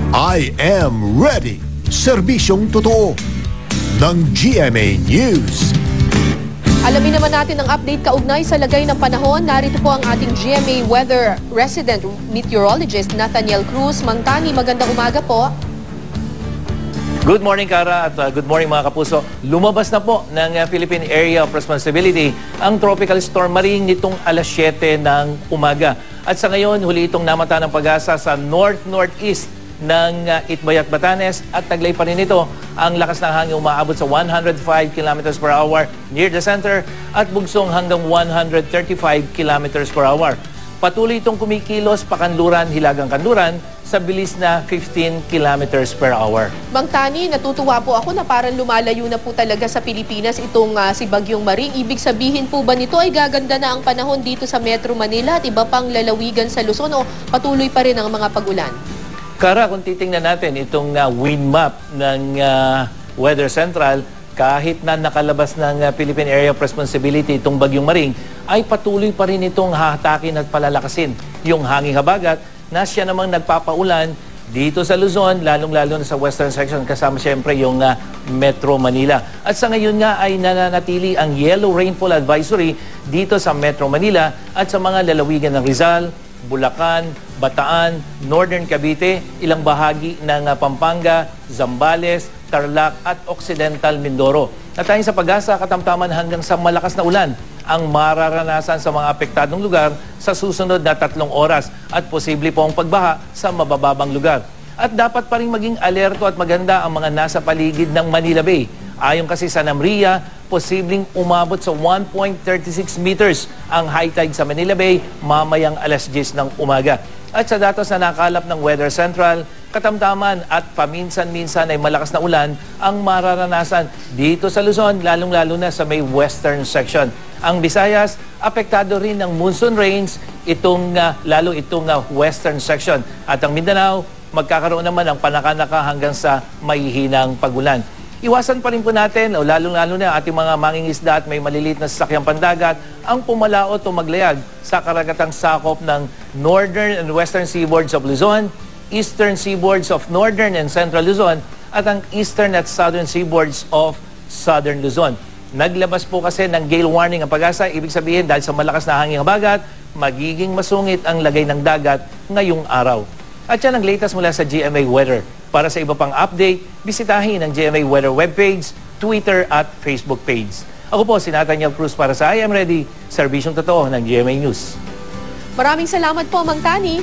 I am ready. Serbisyong totoo ng GMA News. Alamin naman natin ang update kaugnay sa lagay ng panahon. Narito po ang ating GMA Weather Resident Meteorologist Nathaniel Cruz. Mang Tani, magandang umaga po. Good morning, Kara, at good morning mga kapuso. Lumabas na po ng Philippine Area of Responsibility ang Tropical Storm Maring nitong alas 7 ng umaga. At sa ngayon, huli itong namata ng pag-asa sa north-northeast ng Itbayat, Batanes, at taglay pa rin ito ang lakas ng hangin umaabot sa 105 km per hour near the center at bugsong hanggang 135 km per hour. Patuloy itong kumikilos pakanluran, hilagang kanluran sa bilis na 15 km per hour. Mang Tani, natutuwa po ako na parang lumalayo na po talaga sa Pilipinas itong si Bagyong Maring. Ibig sabihin po ba nito ay gaganda na ang panahon dito sa Metro Manila at iba pang lalawigan sa Luzon o patuloy pa rin ang mga pagulan? Kara, kung titingnan natin itong wind map ng Weather Central, kahit na nakalabas ng Philippine Area of Responsibility itong Bagyong Maring, ay patuloy pa rin itong hahatakin at palalakasin yung hanging habagat na siya namang nagpapaulan dito sa Luzon, lalong-lalo na sa western section, kasama siyempre yung Metro Manila. At sa ngayon nga ay nananatili ang Yellow Rainfall Advisory dito sa Metro Manila at sa mga lalawigan ng Rizal, Bulacan, Bataan, Northern Cavite, ilang bahagi ng Pampanga, Zambales, Tarlac at Occidental Mindoro. At ayon sa pag-asa, katamtaman hanggang sa malakas na ulan ang mararanasan sa mga apektadong lugar sa susunod na 3 oras at posible po ang pagbaha sa mabababang lugar. At dapat pa rin maging alerto at maganda ang mga nasa paligid ng Manila Bay. Ayon kasi sa NAMRIA, posibleng umabot sa 1.36 meters ang high tide sa Manila Bay mamayang alas 10 ng umaga. At sa datos na nakalap ng Weather Central, katamtaman at paminsan-minsan ay malakas na ulan ang mararanasan dito sa Luzon, lalong-lalo na sa may western section. Ang Visayas, apektado rin ng monsoon rains, lalo itong western section. At ang Mindanao, magkakaroon naman ng panakanaka hanggang sa mahihinang pagulan. Iwasan pa rin po natin, lalong-lalo na ating mga mangingisda at may maliliit na sasakyang pandagat, ang pumalaot o maglayag sa karagatang sakop ng northern and western seaboards of Luzon, eastern seaboards of northern and central Luzon, at ang eastern at southern seaboards of southern Luzon. Naglabas po kasi ng gale warning ang pag-asa, ibig sabihin dahil sa malakas na hanging habagat, magiging masungit ang lagay ng dagat ngayong araw. At yan ang latest mula sa GMA Weather. Para sa iba pang update, bisitahin ang GMA Weather webpage, Twitter at Facebook page. Ako po si Nathaniel Cruz para sa I Am Ready, serbisyong totoo ng GMA News. Maraming salamat po, Mang Tani.